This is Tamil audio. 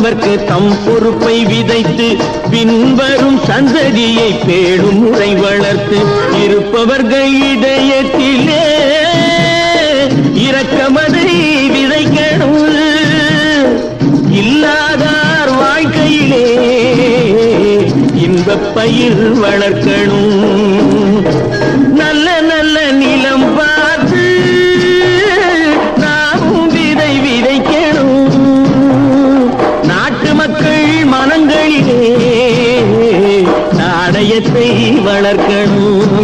அவரவர்க்கு தம் பொறுப்பை விதைத்து பின்வரும் சந்ததியை பேடும் முறை வளர்த்து இருப்பவர்கள் இதயத்திலே இரக்கமதை விதைக்கணும். இல்லாதார் வாழ்க்கையிலே இன்பப் பயிர் வளர்க்கணும். நல்ல நல்ல நிலம் பார்த்து நாமும் விதை விதைக்கணும். நாட்டு மக்கள் மனங்களிலே நாணயத்தை வளர்க்கணும்.